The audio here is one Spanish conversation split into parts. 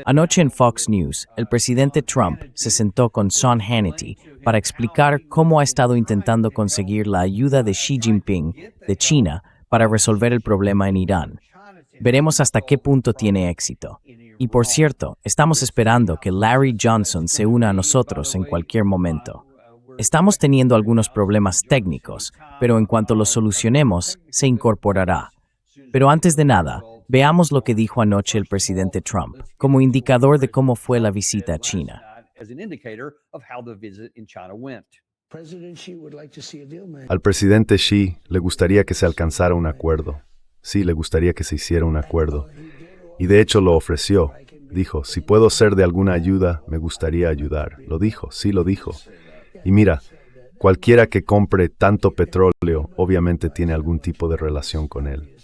Anoche en Fox News, el presidente Trump se sentó con Sean Hannity para explicar cómo ha estado intentando conseguir la ayuda de Xi Jinping, de China, para resolver el problema en Irán. Veremos hasta qué punto tiene éxito. Y por cierto, estamos esperando que Larry Johnson se una a nosotros en cualquier momento. Estamos teniendo algunos problemas técnicos, pero en cuanto los solucionemos, se incorporará. Pero antes de nada, veamos lo que dijo anoche el presidente Trump, como indicador de cómo fue la visita a China. Al presidente Xi le gustaría que se alcanzara un acuerdo. Sí, le gustaría que se hiciera un acuerdo. Y de hecho lo ofreció. Dijo, si puedo ser de alguna ayuda, me gustaría ayudar. Lo dijo, sí lo dijo. Y mira, cualquiera que compre tanto petróleo, obviamente tiene algún tipo de relación con él.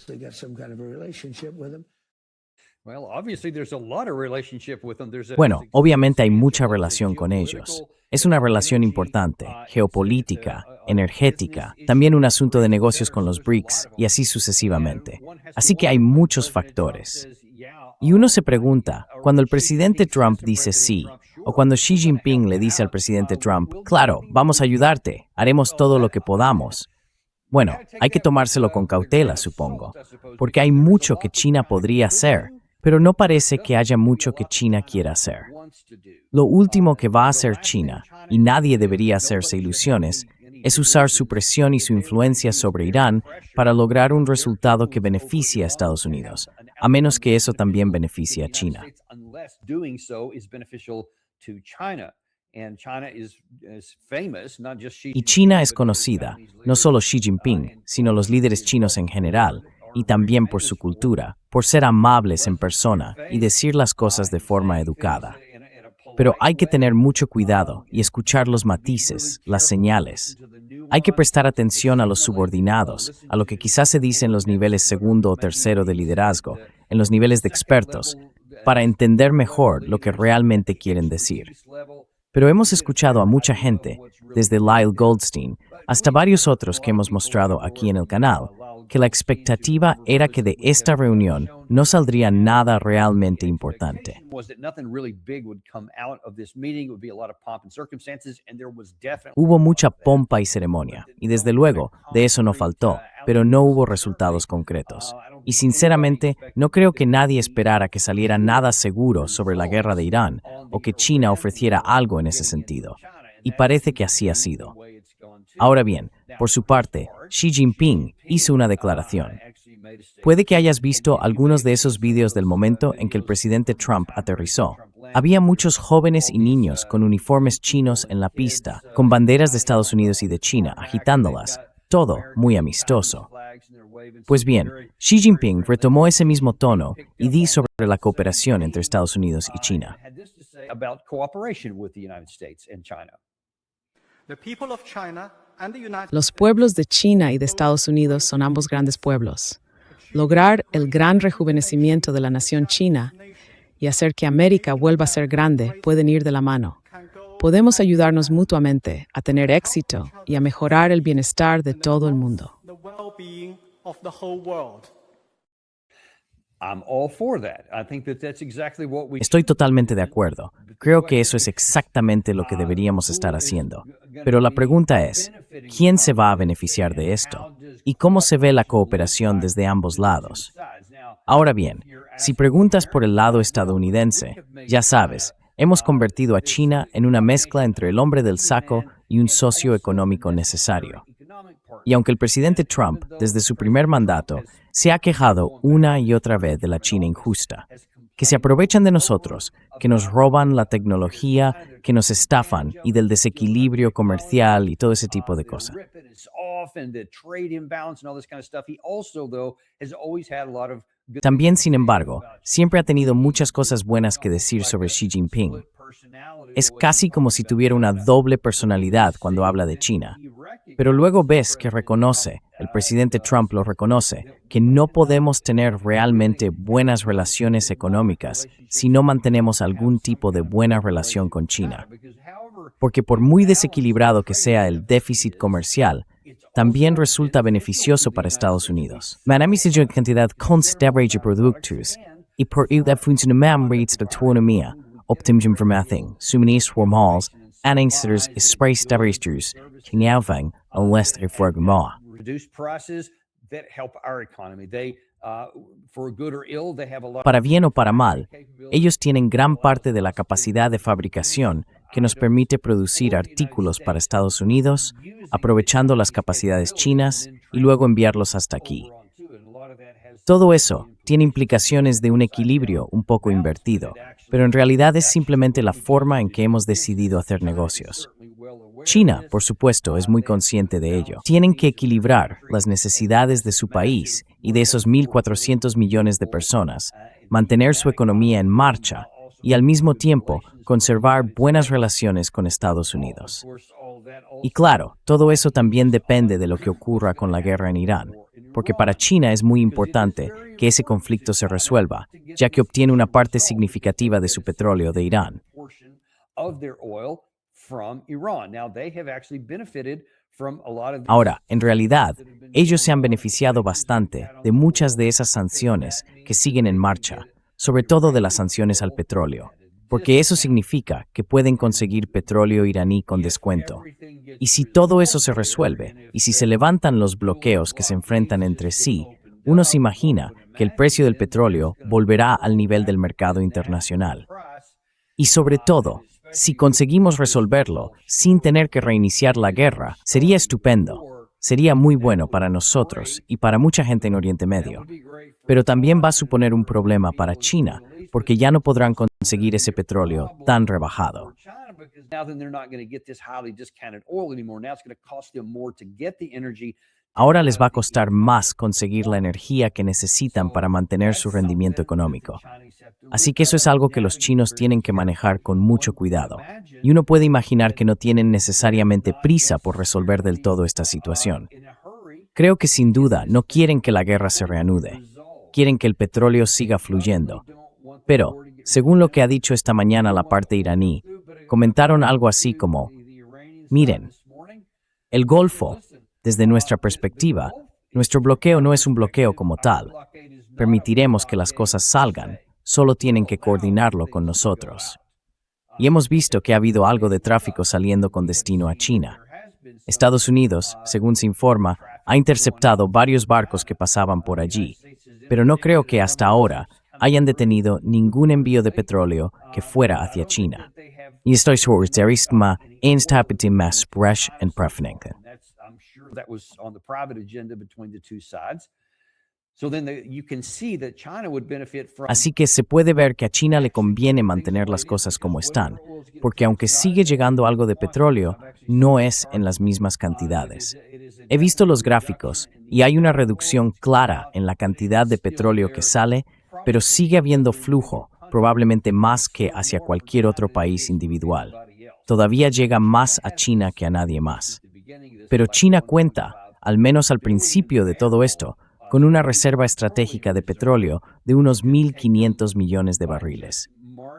Bueno, obviamente hay mucha relación con ellos. Es una relación importante, geopolítica, energética, también un asunto de negocios con los BRICS y así sucesivamente. Así que hay muchos factores. Y uno se pregunta, cuando el presidente Trump dice sí, o cuando Xi Jinping le dice al presidente Trump, claro, vamos a ayudarte, haremos todo lo que podamos. Bueno, hay que tomárselo con cautela, supongo, porque hay mucho que China podría hacer, pero no parece que haya mucho que China quiera hacer. Lo último que va a hacer China, y nadie debería hacerse ilusiones, es usar su presión y su influencia sobre Irán para lograr un resultado que beneficie a Estados Unidos, a menos que eso también beneficie a China. Y China es conocida, no solo Xi Jinping, sino los líderes chinos en general, y también por su cultura, por ser amables en persona y decir las cosas de forma educada. Pero hay que tener mucho cuidado y escuchar los matices, las señales. Hay que prestar atención a los subordinados, a lo que quizás se dice en los niveles segundo o tercero de liderazgo, en los niveles de expertos, para entender mejor lo que realmente quieren decir. Pero hemos escuchado a mucha gente, desde Lyle Goldstein hasta varios otros que hemos mostrado aquí en el canal, que la expectativa era que de esta reunión no saldría nada realmente importante. Hubo mucha pompa y ceremonia, y desde luego, de eso no faltó, pero no hubo resultados concretos. Y sinceramente, no creo que nadie esperara que saliera nada seguro sobre la guerra de Irán, o que China ofreciera algo en ese sentido. Y parece que así ha sido. Ahora bien, por su parte, Xi Jinping hizo una declaración. Puede que hayas visto algunos de esos vídeos del momento en que el presidente Trump aterrizó. Había muchos jóvenes y niños con uniformes chinos en la pista, con banderas de Estados Unidos y de China, agitándolas. Todo muy amistoso. Pues bien, Xi Jinping retomó ese mismo tono y dijo sobre la cooperación entre Estados Unidos y China. Los pueblos de China y de Estados Unidos son ambos grandes pueblos. Lograr el gran rejuvenecimiento de la nación china y hacer que América vuelva a ser grande pueden ir de la mano. Podemos ayudarnos mutuamente a tener éxito y a mejorar el bienestar de todo el mundo. Estoy totalmente de acuerdo. Creo que eso es exactamente lo que deberíamos estar haciendo. Pero la pregunta es, ¿quién se va a beneficiar de esto? ¿Y cómo se ve la cooperación desde ambos lados? Ahora bien, si preguntas por el lado estadounidense, ya sabes, hemos convertido a China en una mezcla entre el hombre del saco y un socio económico necesario. Y aunque el presidente Trump, desde su primer mandato, se ha quejado una y otra vez de la China injusta, que se aprovechan de nosotros, que nos roban la tecnología, que nos estafan y del desequilibrio comercial y todo ese tipo de cosas. También, sin embargo, siempre ha tenido muchas cosas buenas que decir sobre Xi Jinping. Es casi como si tuviera una doble personalidad cuando habla de China. Pero luego ves que reconoce, el presidente Trump lo reconoce, que no podemos tener realmente buenas relaciones económicas si no mantenemos algún tipo de buena relación con China. Porque por muy desequilibrado que sea el déficit comercial, también resulta beneficioso para Estados Unidos. Manami en cantidad considerable de productos y por el funcionamiento de autonomía, optimum información, suministro formales, anuncios y sprays que llevan al leste reforma. Para bien o para mal, ellos tienen gran parte de la capacidad de fabricación que nos permite producir artículos para Estados Unidos, aprovechando las capacidades chinas y luego enviarlos hasta aquí. Todo eso tiene implicaciones de un equilibrio un poco invertido, pero en realidad es simplemente la forma en que hemos decidido hacer negocios. China, por supuesto, es muy consciente de ello. Tienen que equilibrar las necesidades de su país y de esos 1.400 millones de personas, mantener su economía en marcha y al mismo tiempo conservar buenas relaciones con Estados Unidos. Y claro, todo eso también depende de lo que ocurra con la guerra en Irán, porque para China es muy importante que ese conflicto se resuelva, ya que obtiene una parte significativa de su petróleo de Irán. Ahora, en realidad, ellos se han beneficiado bastante de muchas de esas sanciones que siguen en marcha, sobre todo de las sanciones al petróleo, porque eso significa que pueden conseguir petróleo iraní con descuento. Y si todo eso se resuelve, y si se levantan los bloqueos que se enfrentan entre sí, uno se imagina que el precio del petróleo volverá al nivel del mercado internacional. Y sobre todo, si conseguimos resolverlo sin tener que reiniciar la guerra, sería estupendo. Sería muy bueno para nosotros y para mucha gente en Oriente Medio. Pero también va a suponer un problema para China, porque ya no podrán conseguir ese petróleo tan rebajado. Ahora les va a costar más conseguir la energía que necesitan para mantener su rendimiento económico. Así que eso es algo que los chinos tienen que manejar con mucho cuidado. Y uno puede imaginar que no tienen necesariamente prisa por resolver del todo esta situación. Creo que sin duda no quieren que la guerra se reanude. Quieren que el petróleo siga fluyendo. Pero, según lo que ha dicho esta mañana la parte iraní, comentaron algo así como: miren, el Golfo, desde nuestra perspectiva, nuestro bloqueo no es un bloqueo como tal. Permitiremos que las cosas salgan, solo tienen que coordinarlo con nosotros. Y hemos visto que ha habido algo de tráfico saliendo con destino a China. Estados Unidos, según se informa, ha interceptado varios barcos que pasaban por allí, pero no creo que hasta ahora hayan detenido ningún envío de petróleo que fuera hacia China. Y estoy seguro de que instabilidad más fresh and preferente. Así que se puede ver que a China le conviene mantener las cosas como están, porque aunque sigue llegando algo de petróleo, no es en las mismas cantidades. He visto los gráficos y hay una reducción clara en la cantidad de petróleo que sale, pero sigue habiendo flujo, probablemente más que hacia cualquier otro país individual. Todavía llega más a China que a nadie más. Pero China cuenta, al menos al principio de todo esto, con una reserva estratégica de petróleo de unos 1.500 millones de barriles.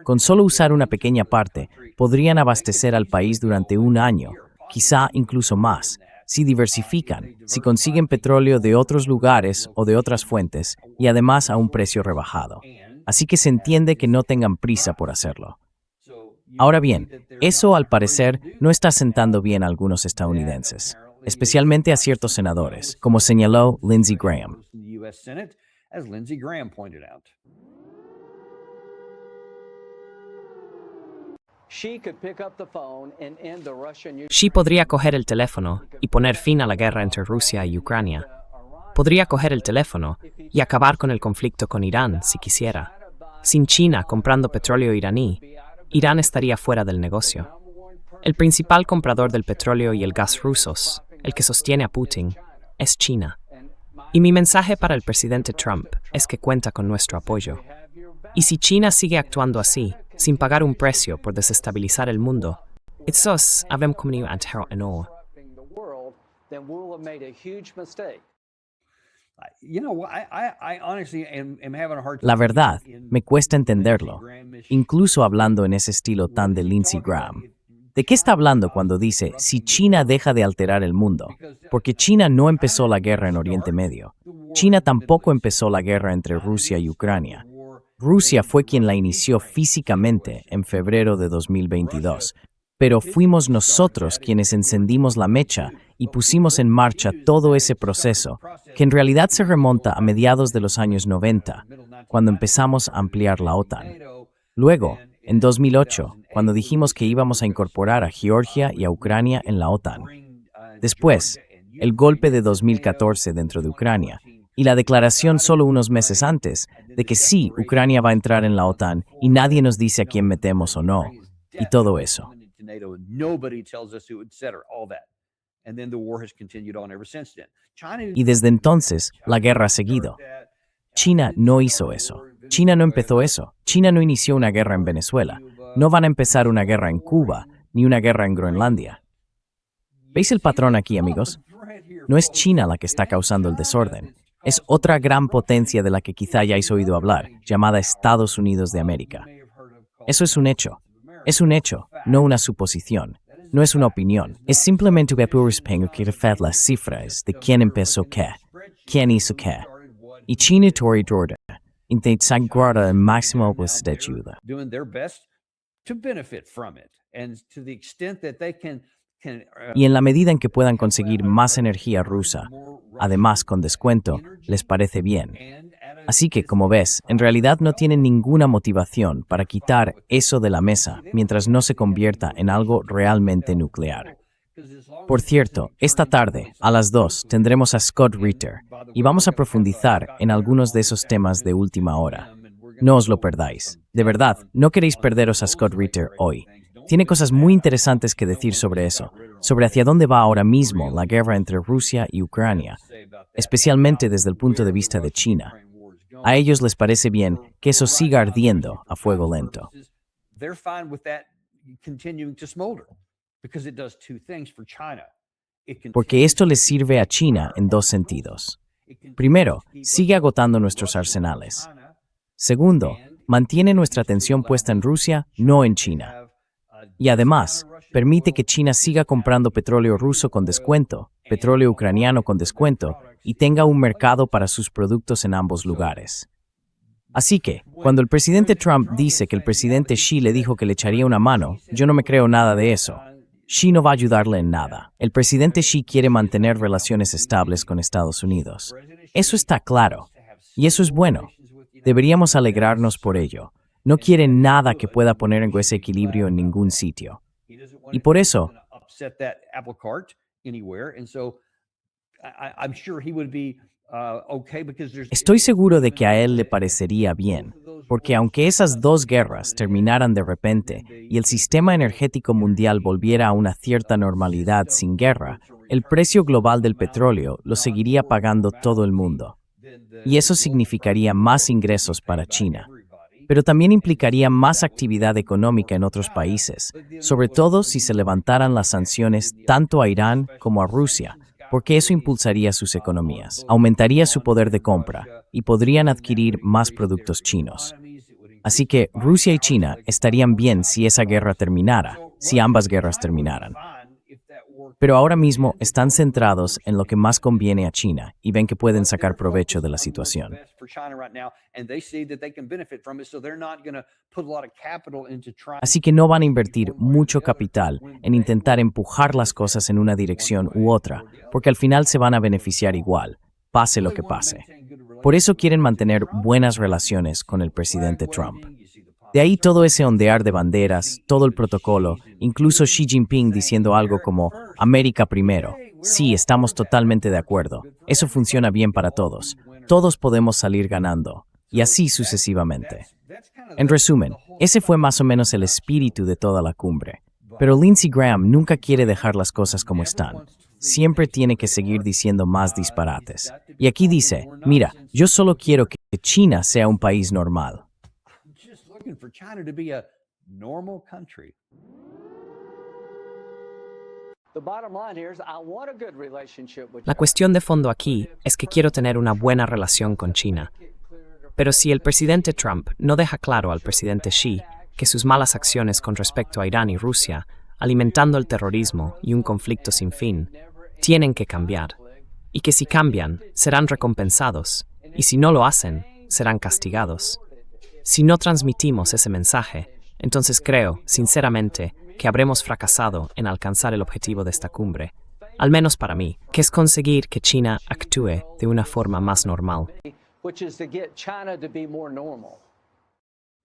Con solo usar una pequeña parte, podrían abastecer al país durante un año, quizá incluso más, si diversifican, si consiguen petróleo de otros lugares o de otras fuentes, y además a un precio rebajado. Así que se entiende que no tengan prisa por hacerlo. Ahora bien, eso al parecer no está sentando bien a algunos estadounidenses, especialmente a ciertos senadores, como señaló Lindsey Graham. Xi podría coger el teléfono y poner fin a la guerra entre Rusia y Ucrania. Podría coger el teléfono y acabar con el conflicto con Irán si quisiera. Sin China comprando petróleo iraní, Irán estaría fuera del negocio. El principal comprador del petróleo y el gas rusos, el que sostiene a Putin, es China. Y mi mensaje para el presidente Trump es que cuenta con nuestro apoyo. Y si China sigue actuando así, sin pagar un precio por desestabilizar el mundo, entonces habremos cometido un error enorme. La verdad, me cuesta entenderlo, incluso hablando en ese estilo tan de Lindsey Graham. ¿De qué está hablando cuando dice si China deja de alterar el mundo? Porque China no empezó la guerra en Oriente Medio. China tampoco empezó la guerra entre Rusia y Ucrania. Rusia fue quien la inició físicamente en febrero de 2022, pero fuimos nosotros quienes encendimos la mecha y pusimos en marcha todo ese proceso, que en realidad se remonta a mediados de los años 90, cuando empezamos a ampliar la OTAN. Luego, en 2008, cuando dijimos que íbamos a incorporar a Georgia y a Ucrania en la OTAN. Después, el golpe de 2014 dentro de Ucrania, y la declaración solo unos meses antes de que sí, Ucrania va a entrar en la OTAN y nadie nos dice a quién metemos o no, y todo eso. Y desde entonces, la guerra ha seguido. China no hizo eso. China no empezó eso. China no inició una guerra en Venezuela. No van a empezar una guerra en Cuba, ni una guerra en Groenlandia. ¿Veis el patrón aquí, amigos? No es China la que está causando el desorden. Es otra gran potencia de la que quizá hayáis oído hablar, llamada Estados Unidos de América. Eso es un hecho. Es un hecho, no una suposición. No es una opinión. Es simplemente un puruspengo que refleja las cifras de quién empezó qué, quién hizo qué. Y China Tori Jorda intentan guardar el máximo de ayuda. Y en la medida en que puedan conseguir más energía rusa, además con descuento, les parece bien. Así que, como ves, en realidad no tienen ninguna motivación para quitar eso de la mesa mientras no se convierta en algo realmente nuclear. Por cierto, esta tarde, a las 2, tendremos a Scott Ritter y vamos a profundizar en algunos de esos temas de última hora. No os lo perdáis. De verdad, no queréis perderos a Scott Ritter hoy. Tiene cosas muy interesantes que decir sobre eso, sobre hacia dónde va ahora mismo la guerra entre Rusia y Ucrania, especialmente desde el punto de vista de China. A ellos les parece bien que eso siga ardiendo a fuego lento. Porque esto les sirve a China en dos sentidos. Primero, sigue agotando nuestros arsenales. Segundo, mantiene nuestra atención puesta en Rusia, no en China. Y además, permite que China siga comprando petróleo ruso con descuento, petróleo ucraniano con descuento, y tenga un mercado para sus productos en ambos lugares. Así que, cuando el presidente Trump dice que el presidente Xi le dijo que le echaría una mano, yo no me creo nada de eso. Xi no va a ayudarle en nada. El presidente Xi quiere mantener relaciones estables con Estados Unidos. Eso está claro. Y eso es bueno. Deberíamos alegrarnos por ello. No quiere nada que pueda poner en ese equilibrio en ningún sitio. Y por eso, estoy seguro de que a él le parecería bien, porque aunque esas dos guerras terminaran de repente y el sistema energético mundial volviera a una cierta normalidad sin guerra, el precio global del petróleo lo seguiría pagando todo el mundo. Y eso significaría más ingresos para China. Pero también implicaría más actividad económica en otros países, sobre todo si se levantaran las sanciones tanto a Irán como a Rusia, porque eso impulsaría sus economías, aumentaría su poder de compra y podrían adquirir más productos chinos. Así que Rusia y China estarían bien si esa guerra terminara, si ambas guerras terminaran. Pero ahora mismo están centrados en lo que más conviene a China y ven que pueden sacar provecho de la situación. Así que no van a invertir mucho capital en intentar empujar las cosas en una dirección u otra, porque al final se van a beneficiar igual, pase lo que pase. Por eso quieren mantener buenas relaciones con el presidente Trump. De ahí todo ese ondear de banderas, todo el protocolo, incluso Xi Jinping diciendo algo como América primero. Sí, estamos totalmente de acuerdo. Eso funciona bien para todos. Todos podemos salir ganando. Y así sucesivamente. En resumen, ese fue más o menos el espíritu de toda la cumbre. Pero Lindsey Graham nunca quiere dejar las cosas como están. Siempre tiene que seguir diciendo más disparates. Y aquí dice, mira, yo solo quiero que China sea un país normal. For China to be a normal country. La cuestión de fondo aquí es que quiero tener una buena relación con China. Pero si el presidente Trump no deja claro al presidente Xi que sus malas acciones con respecto a Irán y Rusia alimentando el terrorismo y un conflicto sin fin, tienen que cambiar. Y que si cambian, serán recompensados, y si no lo hacen, serán castigados. Si no transmitimos ese mensaje, entonces creo, sinceramente, que habremos fracasado en alcanzar el objetivo de esta cumbre, al menos para mí, que es conseguir que China actúe de una forma más normal. Which is to get China to be more normal.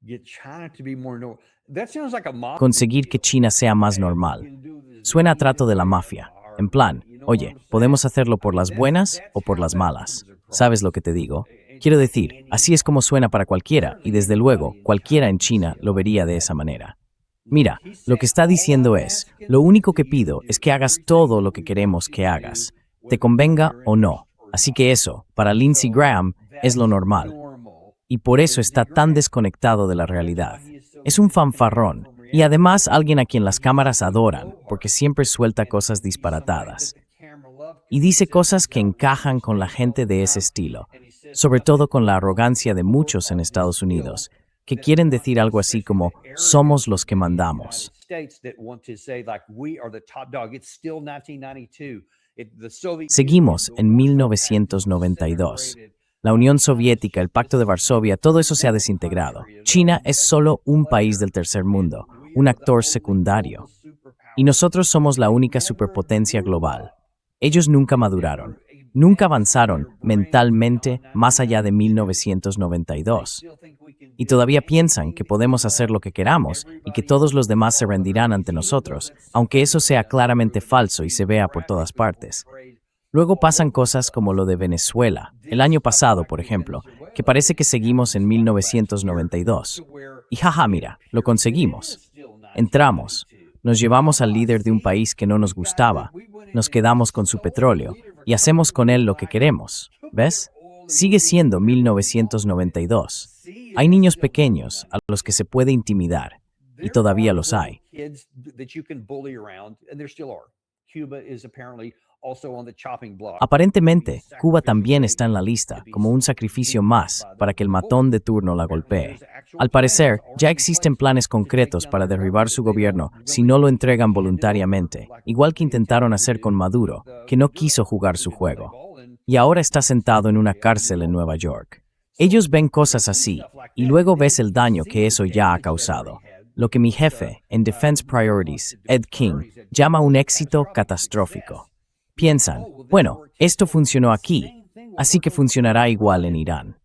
Get China to be more normal. That sounds like a mafia. Conseguir que China sea más normal. Suena a trato de la mafia. En plan, oye, podemos hacerlo por las buenas o por las malas. ¿Sabes lo que te digo? Quiero decir, así es como suena para cualquiera, y desde luego, cualquiera en China lo vería de esa manera. Mira, lo que está diciendo es, lo único que pido es que hagas todo lo que queremos que hagas, te convenga o no. Así que eso, para Lindsey Graham, es lo normal. Y por eso está tan desconectado de la realidad. Es un fanfarrón, y además alguien a quien las cámaras adoran, porque siempre suelta cosas disparatadas. Y dice cosas que encajan con la gente de ese estilo, sobre todo con la arrogancia de muchos en Estados Unidos, que quieren decir algo así como, somos los que mandamos. Seguimos en 1992. La Unión Soviética, el Pacto de Varsovia, todo eso se ha desintegrado. China es solo un país del tercer mundo, un actor secundario. Y nosotros somos la única superpotencia global. Ellos nunca maduraron, nunca avanzaron mentalmente más allá de 1992. Y todavía piensan que podemos hacer lo que queramos y que todos los demás se rendirán ante nosotros, aunque eso sea claramente falso y se vea por todas partes. Luego pasan cosas como lo de Venezuela, el año pasado, por ejemplo, que parece que seguimos en 1992. Y jaja, mira, lo conseguimos. Entramos, nos llevamos al líder de un país que no nos gustaba, nos quedamos con su petróleo y hacemos con él lo que queremos. ¿Ves? Sigue siendo 1992. Hay niños pequeños a los que se puede intimidar, y todavía los hay. Aparentemente, Cuba también está en la lista, como un sacrificio más para que el matón de turno la golpee. Al parecer, ya existen planes concretos para derribar su gobierno si no lo entregan voluntariamente, igual que intentaron hacer con Maduro, que no quiso jugar su juego. Y ahora está sentado en una cárcel en Nueva York. Ellos ven cosas así, y luego ves el daño que eso ya ha causado. Lo que mi jefe, en Defense Priorities, Ed King, llama un éxito catastrófico. Piensan, bueno, esto funcionó aquí, así que funcionará igual en Irán.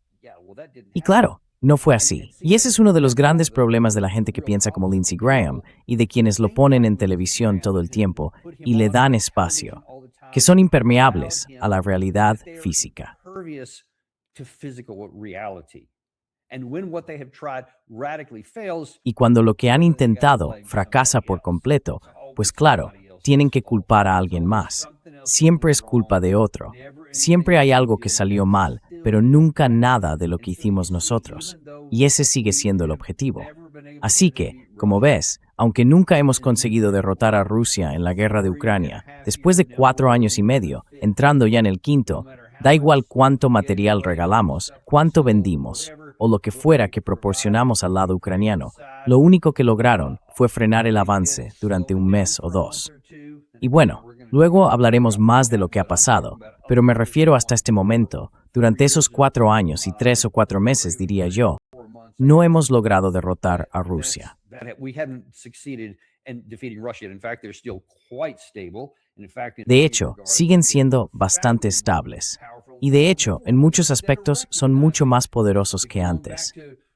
Y claro, no fue así. Y ese es uno de los grandes problemas de la gente que piensa como Lindsey Graham y de quienes lo ponen en televisión todo el tiempo y le dan espacio, que son impermeables a la realidad física. Y cuando lo que han intentado fracasa por completo, pues claro, tienen que culpar a alguien más. Siempre es culpa de otro. Siempre hay algo que salió mal, pero nunca nada de lo que hicimos nosotros. Y ese sigue siendo el objetivo. Así que, como ves, aunque nunca hemos conseguido derrotar a Rusia en la guerra de Ucrania, después de 4 años y medio, entrando ya en el 5º, da igual cuánto material regalamos, cuánto vendimos, o lo que fuera que proporcionamos al lado ucraniano, lo único que lograron fue frenar el avance durante 1 mes o 2. Y bueno, luego hablaremos más de lo que ha pasado, pero me refiero hasta este momento, durante esos 4 años y 3 o 4 meses, diría yo, no hemos logrado derrotar a Rusia. De hecho, siguen siendo bastante estables. Y de hecho, en muchos aspectos son mucho más poderosos que antes.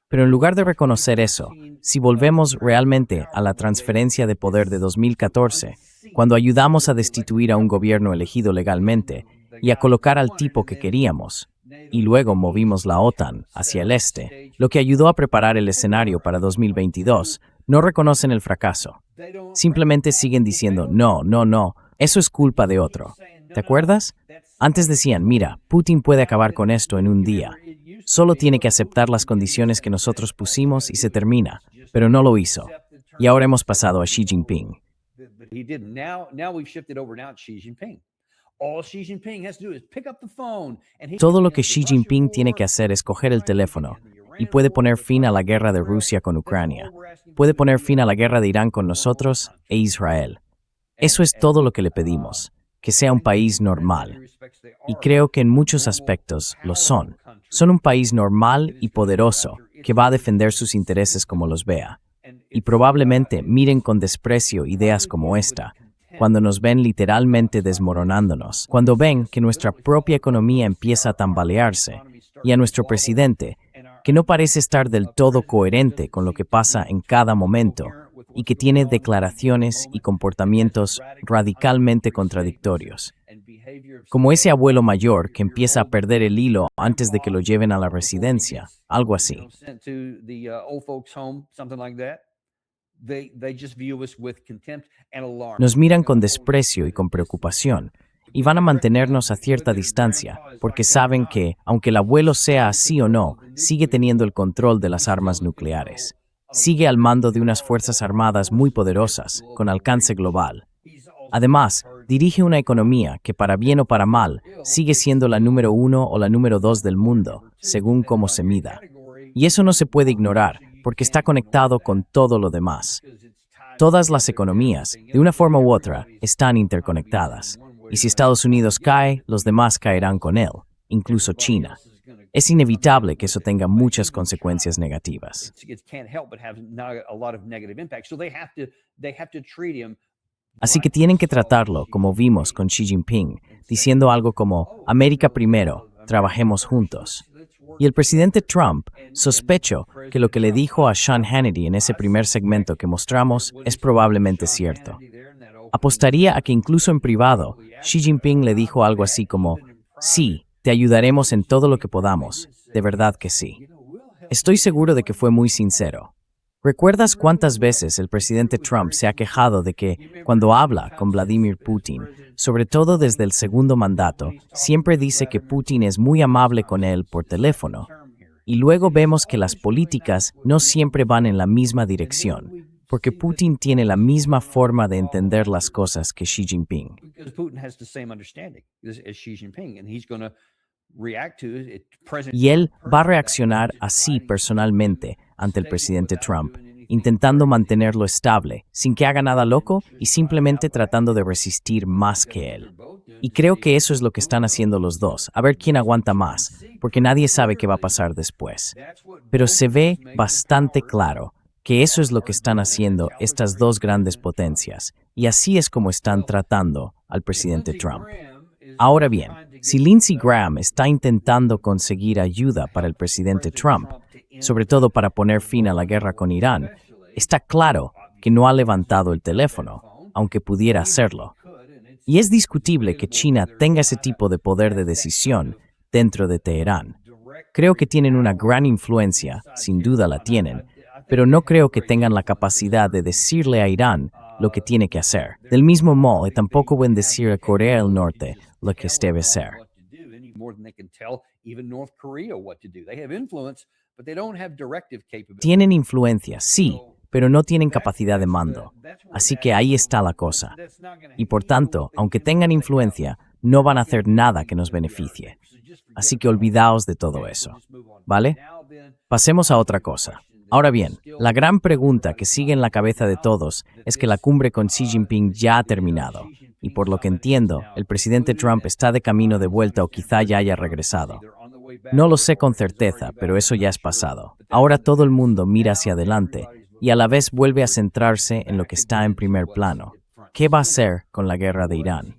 Pero en lugar de reconocer eso, si volvemos realmente a la transferencia de poder de 2014, cuando ayudamos a destituir a un gobierno elegido legalmente y a colocar al tipo que queríamos, y luego movimos la OTAN hacia el este, lo que ayudó a preparar el escenario para 2022, no reconocen el fracaso. Simplemente siguen diciendo, no, eso es culpa de otro. ¿Te acuerdas? Antes decían, mira, Putin puede acabar con esto en un día. Solo tiene que aceptar las condiciones que nosotros pusimos y se termina, pero no lo hizo. Y ahora hemos pasado a Xi Jinping. Todo lo que Xi Jinping tiene que hacer es coger el teléfono y puede poner fin a la guerra de Rusia con Ucrania. Puede poner fin a la guerra de Irán con nosotros e Israel. Eso es todo lo que le pedimos, que sea un país normal. Y creo que en muchos aspectos lo son. Son un país normal y poderoso que va a defender sus intereses como los vea. Y probablemente miren con desprecio ideas como esta, cuando nos ven literalmente desmoronándonos, cuando ven que nuestra propia economía empieza a tambalearse, y a nuestro presidente, que no parece estar del todo coherente con lo que pasa en cada momento, y que tiene declaraciones y comportamientos radicalmente contradictorios. Como ese abuelo mayor que empieza a perder el hilo antes de que lo lleven a la residencia, algo así. Nos miran con desprecio y con preocupación, y van a mantenernos a cierta distancia, porque saben que, aunque el abuelo sea así o no, sigue teniendo el control de las armas nucleares. Sigue al mando de unas fuerzas armadas muy poderosas, con alcance global. Además, dirige una economía que, para bien o para mal, sigue siendo la número 1 o la número 2 del mundo, según cómo se mida. Y eso no se puede ignorar, porque está conectado con todo lo demás. Todas las economías, de una forma u otra, están interconectadas. Y si Estados Unidos cae, los demás caerán con él, incluso China. Es inevitable que eso tenga muchas consecuencias negativas. Así que tienen que tratarlo, como vimos con Xi Jinping, diciendo algo como, América primero, trabajemos juntos. Y el presidente Trump, sospecho que lo que le dijo a Sean Hannity en ese primer segmento que mostramos es probablemente cierto. Apostaría a que incluso en privado, Xi Jinping le dijo algo así como, sí, te ayudaremos en todo lo que podamos, de verdad que sí. Estoy seguro de que fue muy sincero. ¿Recuerdas cuántas veces el presidente Trump se ha quejado de que, cuando habla con Vladimir Putin, sobre todo desde el segundo mandato, siempre dice que Putin es muy amable con él por teléfono? Y luego vemos que las políticas no siempre van en la misma dirección, porque Putin tiene la misma forma de entender las cosas que Xi Jinping. Y él va a reaccionar así personalmente ante el presidente Trump, intentando mantenerlo estable, sin que haga nada loco y simplemente tratando de resistir más que él. Y creo que eso es lo que están haciendo los dos, a ver quién aguanta más, porque nadie sabe qué va a pasar después. Pero se ve bastante claro que eso es lo que están haciendo estas dos grandes potencias, y así es como están tratando al presidente Trump. Ahora bien, si Lindsey Graham está intentando conseguir ayuda para el presidente Trump, sobre todo para poner fin a la guerra con Irán, está claro que no ha levantado el teléfono, aunque pudiera hacerlo. Y es discutible que China tenga ese tipo de poder de decisión dentro de Teherán. Creo que tienen una gran influencia, sin duda la tienen, pero no creo que tengan la capacidad de decirle a Irán lo que tiene que hacer. Del mismo modo, tampoco pueden decir a Corea del Norte lo que debe ser. Tienen influencia, sí, pero no tienen capacidad de mando. Así que ahí está la cosa. Y por tanto, aunque tengan influencia, no van a hacer nada que nos beneficie. Así que olvidaos de todo eso. ¿Vale? Pasemos a otra cosa. Ahora bien, la gran pregunta que sigue en la cabeza de todos es que la cumbre con Xi Jinping ya ha terminado, y por lo que entiendo, el presidente Trump está de camino de vuelta o quizá ya haya regresado. No lo sé con certeza, pero eso ya es pasado. Ahora todo el mundo mira hacia adelante y a la vez vuelve a centrarse en lo que está en primer plano. ¿Qué va a hacer con la guerra de Irán?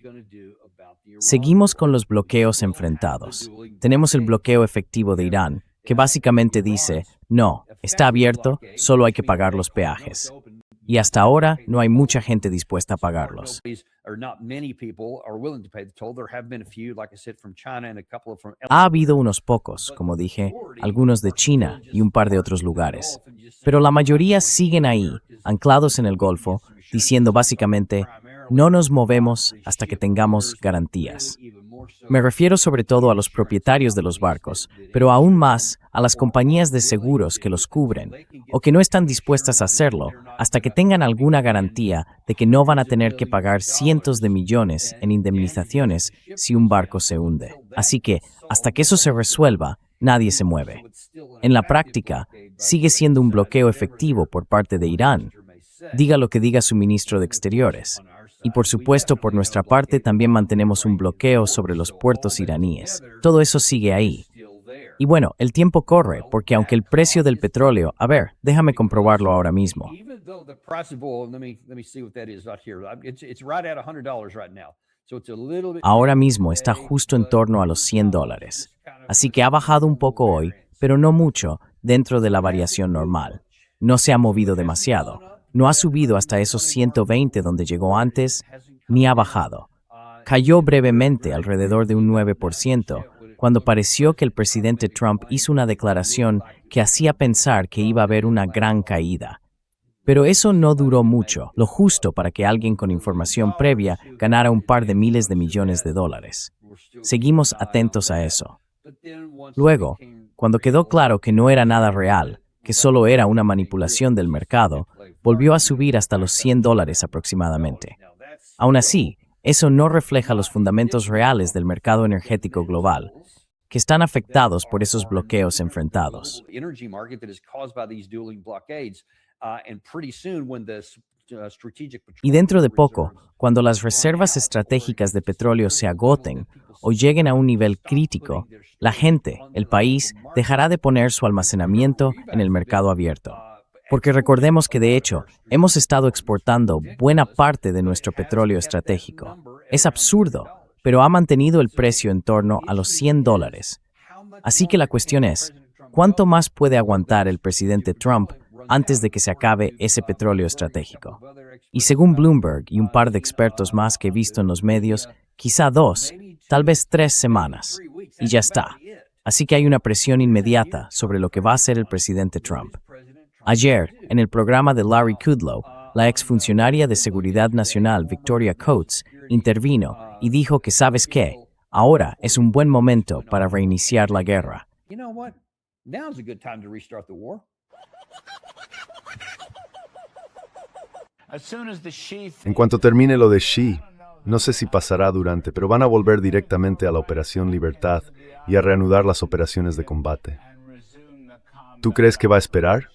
Seguimos con los bloqueos enfrentados. Tenemos el bloqueo efectivo de Irán, que básicamente dice, no, está abierto, solo hay que pagar los peajes. Y hasta ahora no hay mucha gente dispuesta a pagarlos. Ha habido unos pocos, como dije, algunos de China y un par de otros lugares. Pero la mayoría siguen ahí, anclados en el Golfo, diciendo básicamente, no nos movemos hasta que tengamos garantías. Me refiero sobre todo a los propietarios de los barcos, pero aún más a las compañías de seguros que los cubren, o que no están dispuestas a hacerlo hasta que tengan alguna garantía de que no van a tener que pagar cientos de millones en indemnizaciones si un barco se hunde. Así que, hasta que eso se resuelva, nadie se mueve. En la práctica, sigue siendo un bloqueo efectivo por parte de Irán, diga lo que diga su ministro de Exteriores. Y por supuesto, por nuestra parte, también mantenemos un bloqueo sobre los puertos iraníes. Todo eso sigue ahí. Y bueno, el tiempo corre, porque aunque el precio del petróleo, a ver, déjame comprobarlo ahora mismo. Ahora mismo está justo en torno a los $100. Así que ha bajado un poco hoy, pero no mucho, dentro de la variación normal. No se ha movido demasiado. No ha subido hasta esos 120 donde llegó antes, ni ha bajado. Cayó brevemente alrededor de un 9%, cuando pareció que el presidente Trump hizo una declaración que hacía pensar que iba a haber una gran caída. Pero eso no duró mucho, lo justo para que alguien con información previa ganara un par de miles de millones de dólares. Seguimos atentos a eso. Luego, cuando quedó claro que no era nada real, que solo era una manipulación del mercado, volvió a subir hasta los $100 aproximadamente. Aún así, eso no refleja los fundamentos reales del mercado energético global, que están afectados por esos bloqueos enfrentados. Y dentro de poco, cuando las reservas estratégicas de petróleo se agoten o lleguen a un nivel crítico, la gente, el país, dejará de poner su almacenamiento en el mercado abierto. Porque recordemos que, de hecho, hemos estado exportando buena parte de nuestro petróleo estratégico. Es absurdo, pero ha mantenido el precio en torno a los $100. Así que la cuestión es, ¿cuánto más puede aguantar el presidente Trump antes de que se acabe ese petróleo estratégico? Y según Bloomberg y un par de expertos más que he visto en los medios, quizá 2, tal vez 3 semanas. Y ya está. Así que hay una presión inmediata sobre lo que va a hacer el presidente Trump. Ayer, en el programa de Larry Kudlow, la exfuncionaria de Seguridad Nacional Victoria Coates intervino y dijo que, ¿sabes qué? Ahora es un buen momento para reiniciar la guerra. En cuanto termine lo de Xi, no sé si pasará durante, pero van a volver directamente a la Operación Libertad y a reanudar las operaciones de combate. ¿Tú crees que va a esperar?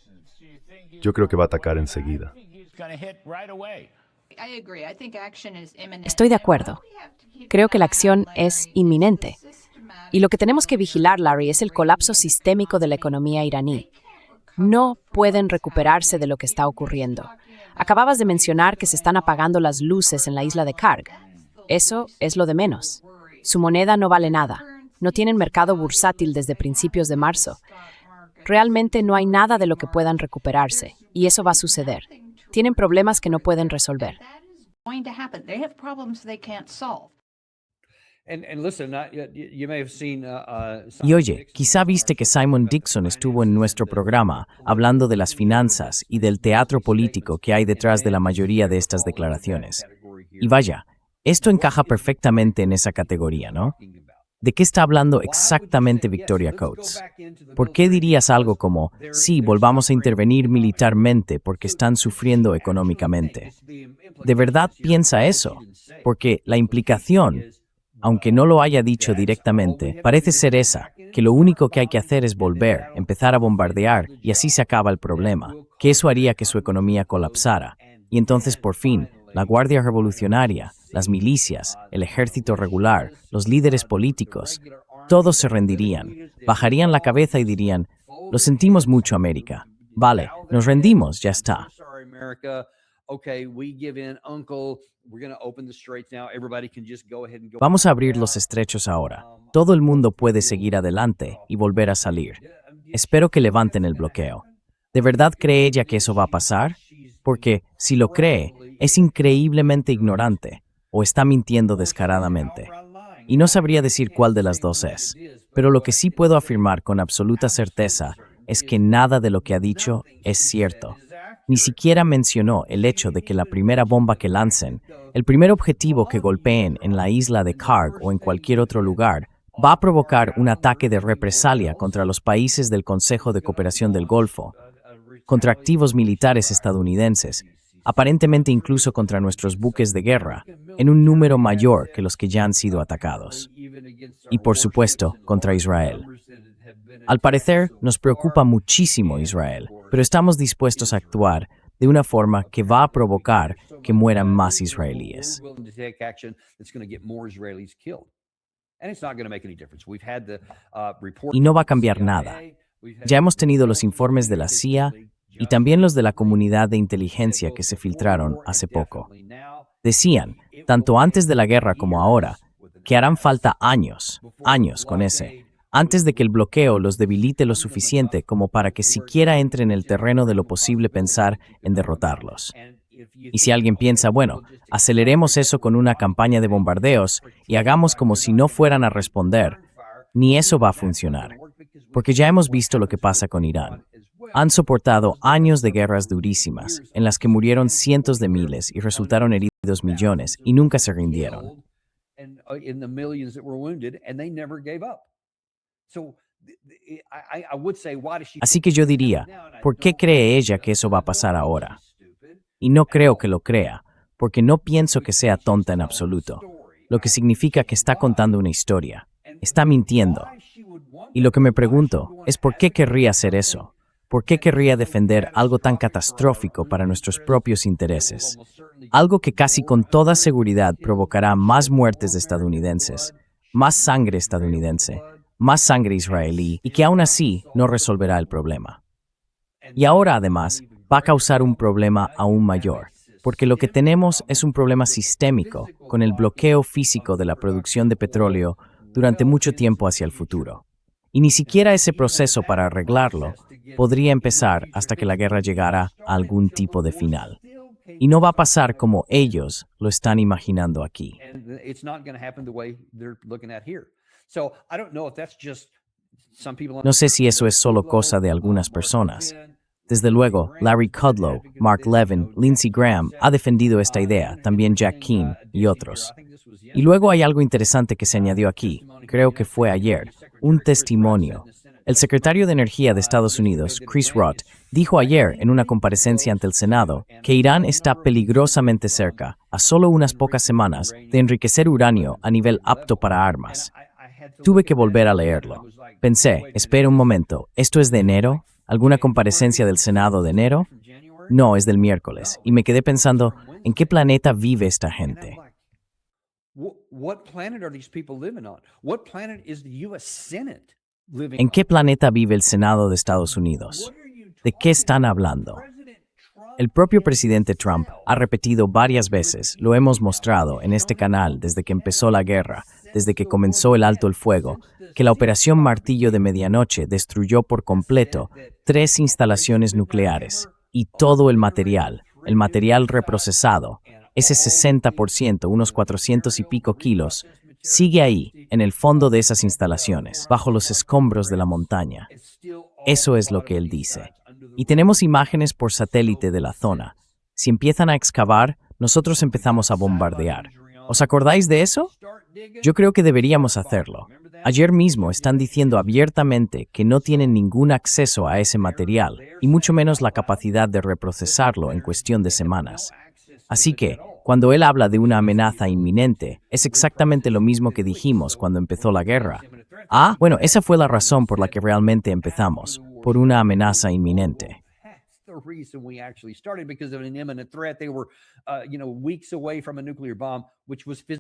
Yo creo que va a atacar enseguida. Estoy de acuerdo. Creo que la acción es inminente. Y lo que tenemos que vigilar, Larry, es el colapso sistémico de la economía iraní. No pueden recuperarse de lo que está ocurriendo. Acababas de mencionar que se están apagando las luces en la isla de Karg. Eso es lo de menos. Su moneda no vale nada. No tienen mercado bursátil desde principios de marzo. Realmente no hay nada de lo que puedan recuperarse, y eso va a suceder. Tienen problemas que no pueden resolver. Y oye, quizá viste que Simon Dixon estuvo en nuestro programa hablando de las finanzas y del teatro político que hay detrás de la mayoría de estas declaraciones. Y vaya, esto encaja perfectamente en esa categoría, ¿no? ¿De qué está hablando exactamente Victoria Coates? ¿Por qué dirías algo como, sí, volvamos a intervenir militarmente porque están sufriendo económicamente? ¿De verdad piensa eso? Porque la implicación, aunque no lo haya dicho directamente, parece ser esa, que lo único que hay que hacer es volver, empezar a bombardear y así se acaba el problema, que eso haría que su economía colapsara. Y entonces, por fin, la Guardia Revolucionaria, las milicias, el ejército regular, los líderes políticos, todos se rendirían, bajarían la cabeza y dirían, lo sentimos mucho, América. Vale, nos rendimos, ya está. Vamos a abrir los estrechos ahora. Todo el mundo puede seguir adelante y volver a salir. Espero que levanten el bloqueo. ¿De verdad cree ella que eso va a pasar? Porque, si lo cree, es increíblemente ignorante o está mintiendo descaradamente. Y no sabría decir cuál de las dos es. Pero lo que sí puedo afirmar con absoluta certeza es que nada de lo que ha dicho es cierto. Ni siquiera mencionó el hecho de que la primera bomba que lancen, el primer objetivo que golpeen en la isla de Karg o en cualquier otro lugar, va a provocar un ataque de represalia contra los países del Consejo de Cooperación del Golfo, contra activos militares estadounidenses, aparentemente incluso contra nuestros buques de guerra, en un número mayor que los que ya han sido atacados. Y por supuesto, contra Israel. Al parecer, nos preocupa muchísimo Israel, pero estamos dispuestos a actuar de una forma que va a provocar que mueran más israelíes. Y no va a cambiar nada. Ya hemos tenido los informes de la CIA y también los de la comunidad de inteligencia que se filtraron hace poco. Decían, tanto antes de la guerra como ahora, que harán falta años con antes de que el bloqueo los debilite lo suficiente como para que siquiera entre en el terreno de lo posible pensar en derrotarlos. Y si alguien piensa, bueno, aceleremos eso con una campaña de bombardeos y hagamos como si no fueran a responder, ni eso va a funcionar, porque ya hemos visto lo que pasa con Irán. Han soportado años de guerras durísimas, en las que murieron cientos de miles y resultaron heridos millones, y nunca se rindieron. Así que yo diría, ¿por qué cree ella que eso va a pasar ahora? Y no creo que lo crea, porque no pienso que sea tonta en absoluto, lo que significa que está contando una historia, está mintiendo. Y lo que me pregunto es ¿por qué querría hacer eso? ¿Por qué querría defender algo tan catastrófico para nuestros propios intereses? Algo que casi con toda seguridad provocará más muertes de estadounidenses, más sangre estadounidense, más sangre israelí, y que aún así no resolverá el problema. Y ahora, además, va a causar un problema aún mayor, porque lo que tenemos es un problema sistémico con el bloqueo físico de la producción de petróleo durante mucho tiempo hacia el futuro. Y ni siquiera ese proceso para arreglarlo podría empezar hasta que la guerra llegara a algún tipo de final. Y no va a pasar como ellos lo están imaginando aquí. No sé si eso es solo cosa de algunas personas. Desde luego, Larry Kudlow, Mark Levin, Lindsey Graham ha defendido esta idea, también Jack Keane y otros. Y luego hay algo interesante que se añadió aquí, creo que fue ayer, un testimonio. El secretario de Energía de Estados Unidos, Chris Roth, dijo ayer en una comparecencia ante el Senado que Irán está peligrosamente cerca, a solo unas pocas semanas, de enriquecer uranio a nivel apto para armas. Tuve que volver a leerlo. Pensé, espera un momento, ¿esto es de enero? ¿Alguna comparecencia del Senado de enero? No, es del miércoles. Y me quedé pensando, ¿en qué planeta vive esta gente? ¿En qué planeta vive el Senado de Estados Unidos? ¿De qué están hablando? El propio presidente Trump ha repetido varias veces, lo hemos mostrado en este canal desde que empezó la guerra, desde que comenzó el alto el fuego, que la Operación Martillo de Medianoche destruyó por completo 3 instalaciones nucleares y todo el material reprocesado, ese 60%, unos 400 y pico kilos, sigue ahí, en el fondo de esas instalaciones, bajo los escombros de la montaña. Eso es lo que él dice. Y tenemos imágenes por satélite de la zona. Si empiezan a excavar, nosotros empezamos a bombardear. ¿Os acordáis de eso? Yo creo que deberíamos hacerlo. Ayer mismo están diciendo abiertamente que no tienen ningún acceso a ese material, y mucho menos la capacidad de reprocesarlo en cuestión de semanas. Así que, cuando él habla de una amenaza inminente, es exactamente lo mismo que dijimos cuando empezó la guerra. Bueno, esa fue la razón por la que realmente empezamos, por una amenaza inminente.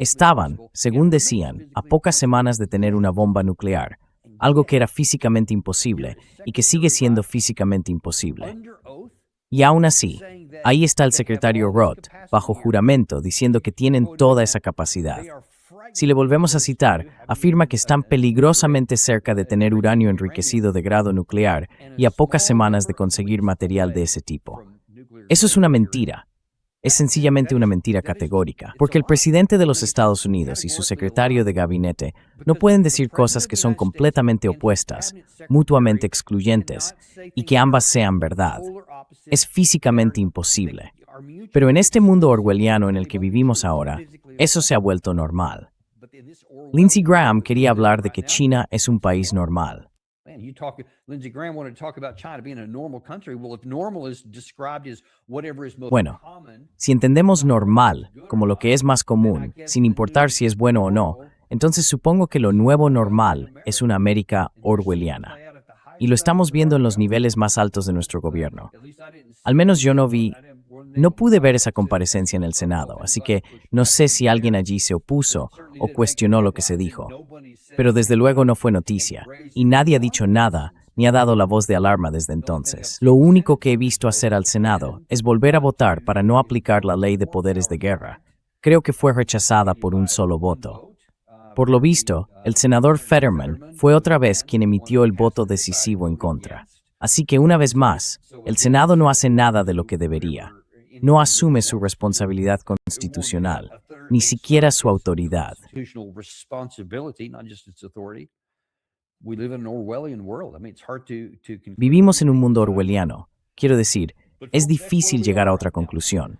Estaban, según decían, a pocas semanas de tener una bomba nuclear, algo que era físicamente imposible y que sigue siendo físicamente imposible. Y aún así, ahí está el secretario Roth, bajo juramento, diciendo que tienen toda esa capacidad. Si le volvemos a citar, afirma que están peligrosamente cerca de tener uranio enriquecido de grado nuclear y a pocas semanas de conseguir material de ese tipo. Eso es una mentira. Es sencillamente una mentira categórica, porque el presidente de los Estados Unidos y su secretario de gabinete no pueden decir cosas que son completamente opuestas, mutuamente excluyentes, y que ambas sean verdad. Es físicamente imposible. Pero en este mundo orwelliano en el que vivimos ahora, eso se ha vuelto normal. Lindsey Graham quería hablar de que China es un país normal. Bueno, si entendemos normal como lo que es más común, sin importar si es bueno o no, entonces supongo que lo nuevo normal es una América orwelliana. y lo estamos viendo en los niveles más altos de nuestro gobierno. Al menos yo no pude ver esa comparecencia en el Senado, así que no sé si alguien allí se opuso o cuestionó lo que se dijo. Pero desde luego no fue noticia, y nadie ha dicho nada ni ha dado la voz de alarma desde entonces. Lo único que he visto hacer al Senado es volver a votar para no aplicar la ley de poderes de guerra. Creo que fue rechazada por un solo voto. Por lo visto, el senador Fetterman fue otra vez quien emitió el voto decisivo en contra. Así que una vez más, el Senado no hace nada de lo que debería. No asume su responsabilidad constitucional, ni siquiera su autoridad. Vivimos en un mundo orwelliano. Quiero decir, es difícil llegar a otra conclusión.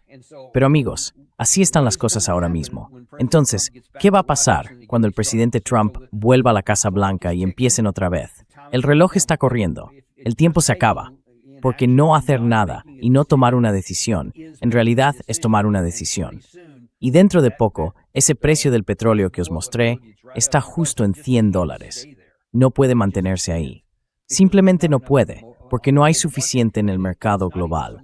Pero amigos, así están las cosas ahora mismo. Entonces, ¿qué va a pasar cuando el presidente Trump vuelva a la Casa Blanca y empiecen otra vez? El reloj está corriendo. El tiempo se acaba. Porque no hacer nada y no tomar una decisión, en realidad es tomar una decisión. Y dentro de poco, ese precio del petróleo que os mostré está justo en $100. No puede mantenerse ahí. Simplemente no puede, porque no hay suficiente en el mercado global.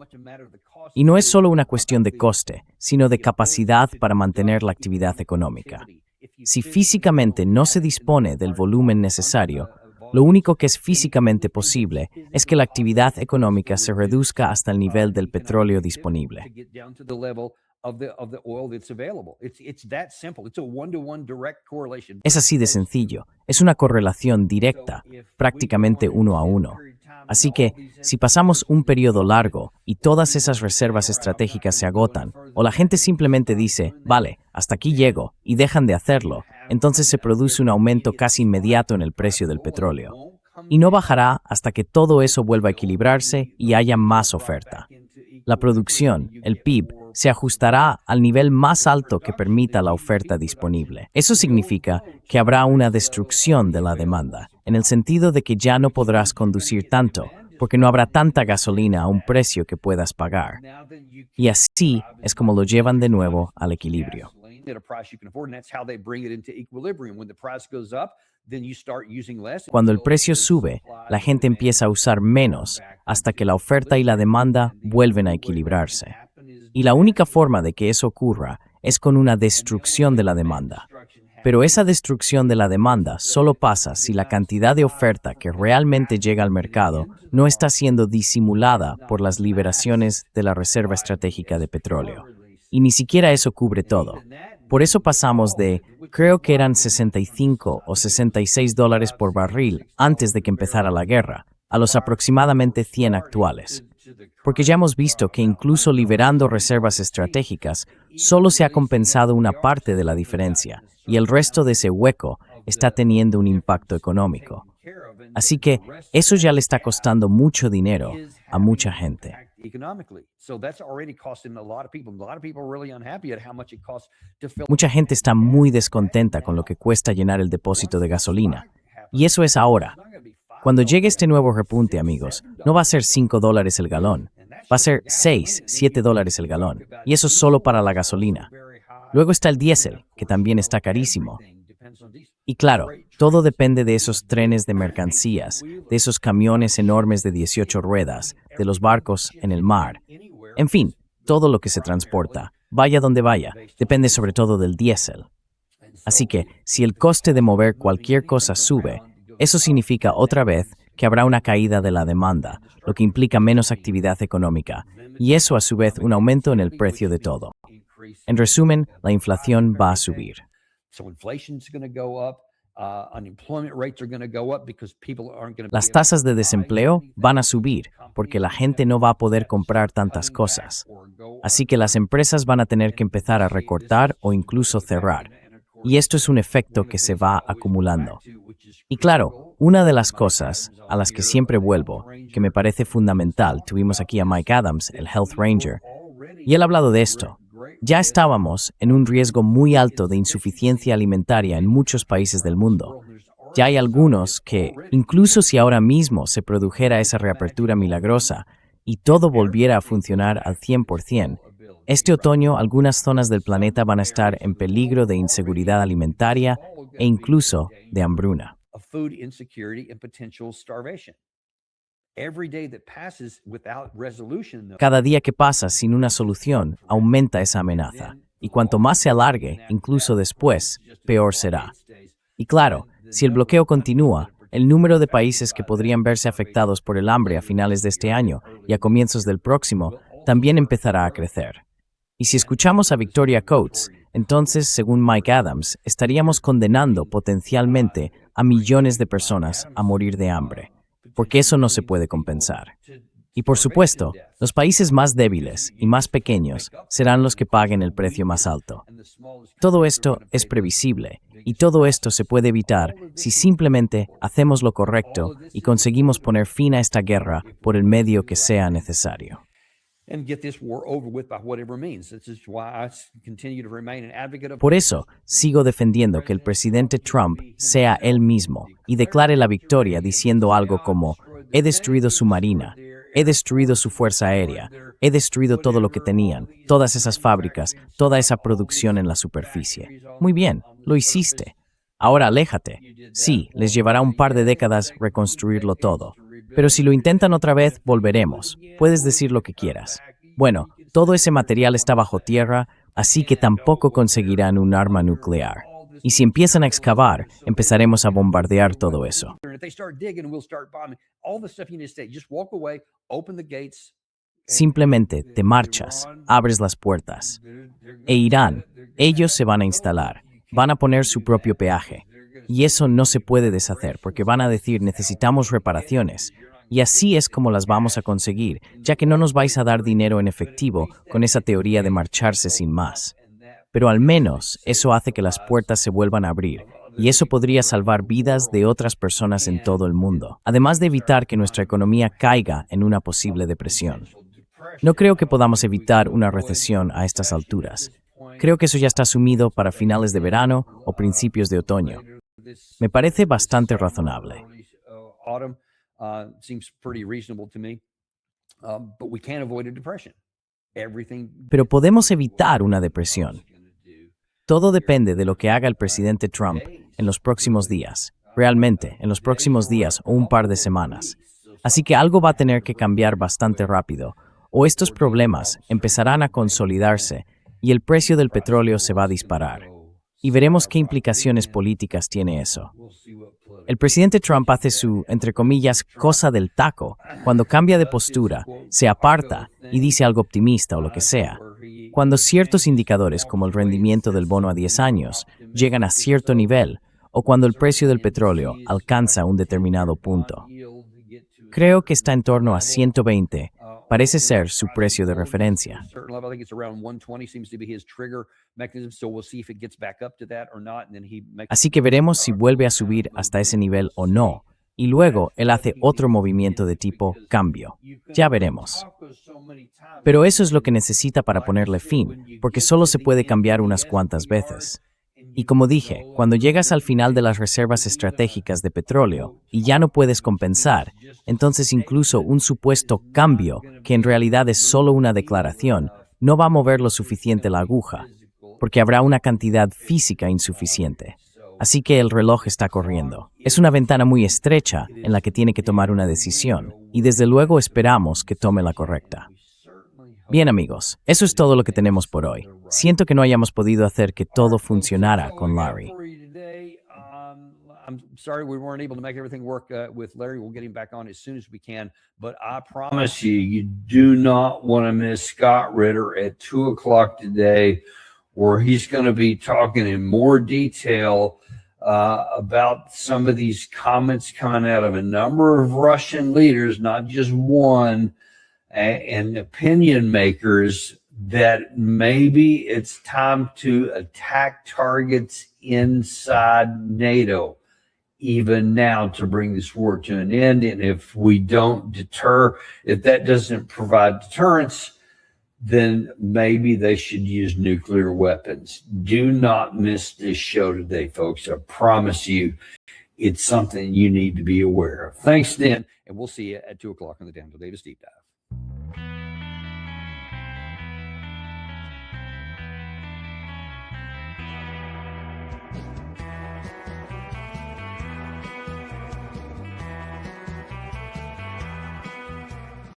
Y no es solo una cuestión de coste, sino de capacidad para mantener la actividad económica. Si físicamente no se dispone del volumen necesario, lo único que es físicamente posible es que la actividad económica se reduzca hasta el nivel del petróleo disponible. Es así de sencillo. Es una correlación directa, prácticamente 1 a 1. Así que, si pasamos un periodo largo y todas esas reservas estratégicas se agotan, o la gente simplemente dice, vale, hasta aquí llego, y dejan de hacerlo, entonces se produce un aumento casi inmediato en el precio del petróleo. Y no bajará hasta que todo eso vuelva a equilibrarse y haya más oferta. La producción, el PIB, se ajustará al nivel más alto que permita la oferta disponible. Eso significa que habrá una destrucción de la demanda, en el sentido de que ya no podrás conducir tanto, porque no habrá tanta gasolina a un precio que puedas pagar. Y así es como lo llevan de nuevo al equilibrio. Cuando el precio sube, la gente empieza a usar menos hasta que la oferta y la demanda vuelven a equilibrarse. Y la única forma de que eso ocurra es con una destrucción de la demanda. Pero esa destrucción de la demanda solo pasa si la cantidad de oferta que realmente llega al mercado no está siendo disimulada por las liberaciones de la Reserva Estratégica de Petróleo. Y ni siquiera eso cubre todo. Por eso pasamos de, creo que eran $65 o $66 por barril antes de que empezara la guerra, a los aproximadamente 100 actuales. Porque ya hemos visto que incluso liberando reservas estratégicas, solo se ha compensado una parte de la diferencia, y el resto de ese hueco está teniendo un impacto económico. Así que eso ya le está costando mucho dinero a mucha gente. Mucha gente está muy descontenta con lo que cuesta llenar el depósito de gasolina. Y eso es ahora. Cuando llegue este nuevo repunte, amigos, no va a ser $5 el galón. Va a ser $6, $7 el galón. Y eso solo para la gasolina. Luego está el diésel, que también está carísimo. Y claro, todo depende de esos trenes de mercancías, de esos camiones enormes de 18 ruedas, de los barcos en el mar. En fin, todo lo que se transporta, vaya donde vaya, depende sobre todo del diésel. Así que, si el coste de mover cualquier cosa sube, eso significa otra vez que habrá una caída de la demanda, lo que implica menos actividad económica, y eso a su vez un aumento en el precio de todo. En resumen, la inflación va a subir. Las tasas de desempleo van a subir porque la gente no va a poder comprar tantas cosas. Así que las empresas van a tener que empezar a recortar o incluso cerrar. Y esto es un efecto que se va acumulando. Y claro, una de las cosas a las que siempre vuelvo, que me parece fundamental, tuvimos aquí a Mike Adams, el Health Ranger, y él ha hablado de esto. Ya estábamos en un riesgo muy alto de insuficiencia alimentaria en muchos países del mundo. Ya hay algunos que, incluso si ahora mismo se produjera esa reapertura milagrosa y todo volviera a funcionar al 100%, este otoño algunas zonas del planeta van a estar en peligro de inseguridad alimentaria e incluso de hambruna. Cada día que pasa sin una solución aumenta esa amenaza, y cuanto más se alargue, incluso después, peor será. Y claro, si el bloqueo continúa, el número de países que podrían verse afectados por el hambre a finales de este año y a comienzos del próximo también empezará a crecer. Y si escuchamos a Victoria Coates, entonces, según Mike Adams, estaríamos condenando potencialmente a millones de personas a morir de hambre, porque eso no se puede compensar. Y por supuesto, los países más débiles y más pequeños serán los que paguen el precio más alto. Todo esto es previsible y todo esto se puede evitar si simplemente hacemos lo correcto y conseguimos poner fin a esta guerra por el medio que sea necesario. Por eso, sigo defendiendo que el presidente Trump sea él mismo y declare la victoria diciendo algo como: he destruido su marina, he destruido su fuerza aérea, he destruido todo lo que tenían, todas esas fábricas, toda esa producción en la superficie. Muy bien, lo hiciste. Ahora aléjate. Sí, les llevará un par de décadas reconstruirlo todo. Pero si lo intentan otra vez, volveremos. Puedes decir lo que quieras. Bueno, todo ese material está bajo tierra, así que tampoco conseguirán un arma nuclear. Y si empiezan a excavar, empezaremos a bombardear todo eso. Simplemente te marchas, abres las puertas. E Irán, ellos se van a instalar, van a poner su propio peaje. Y eso no se puede deshacer porque van a decir necesitamos reparaciones. Y así es como las vamos a conseguir, ya que no nos vais a dar dinero en efectivo con esa teoría de marcharse sin más. Pero al menos eso hace que las puertas se vuelvan a abrir, y eso podría salvar vidas de otras personas en todo el mundo, además de evitar que nuestra economía caiga en una posible depresión. No creo que podamos evitar una recesión a estas alturas. Creo que eso ya está asumido para finales de verano o principios de otoño. Me parece bastante razonable. Pero podemos evitar una depresión. Todo depende de lo que haga el presidente Trump en los próximos días, realmente, en los próximos días o un par de semanas. Así que algo va a tener que cambiar bastante rápido, o estos problemas empezarán a consolidarse y el precio del petróleo se va a disparar. Y veremos qué implicaciones políticas tiene eso. El presidente Trump hace su, entre comillas, cosa del taco, cuando cambia de postura, se aparta y dice algo optimista o lo que sea. Cuando ciertos indicadores, como el rendimiento del bono a 10 años, llegan a cierto nivel, o cuando el precio del petróleo alcanza un determinado punto. Creo que está en torno a 120, parece ser su precio de referencia. Así que veremos si vuelve a subir hasta ese nivel o no, y luego él hace otro movimiento de tipo cambio. Ya veremos. Pero eso es lo que necesita para ponerle fin, porque solo se puede cambiar unas cuantas veces. Y como dije, cuando llegas al final de las reservas estratégicas de petróleo y ya no puedes compensar, entonces incluso un supuesto cambio, que en realidad es solo una declaración, no va a mover lo suficiente la aguja, porque habrá una cantidad física insuficiente. Así que el reloj está corriendo. Es una ventana muy estrecha en la que tiene que tomar una decisión, y desde luego esperamos que tome la correcta. Bien amigos, eso es todo lo que tenemos por hoy. Siento que no hayamos podido hacer que todo funcionara con Larry. I'm sorry we weren't able to make everything work with Larry. We'll get him back on as soon as we can. But I promise you, you do not want to miss Scott Ritter at 2 o'clock today, where he's going to be talking in more detail about some of these comments coming out of a number of Russian leaders, not just one, and opinion makers, that maybe it's time to attack targets inside NATO, even now, to bring this war to an end. And if we don't deter, if that doesn't provide deterrence, then maybe they should use nuclear weapons. Do not miss this show today, folks. I promise you, it's something you need to be aware of. Thanks, Dan, and we'll see you at 2 o'clock on the Daniel Davis Deep Dive.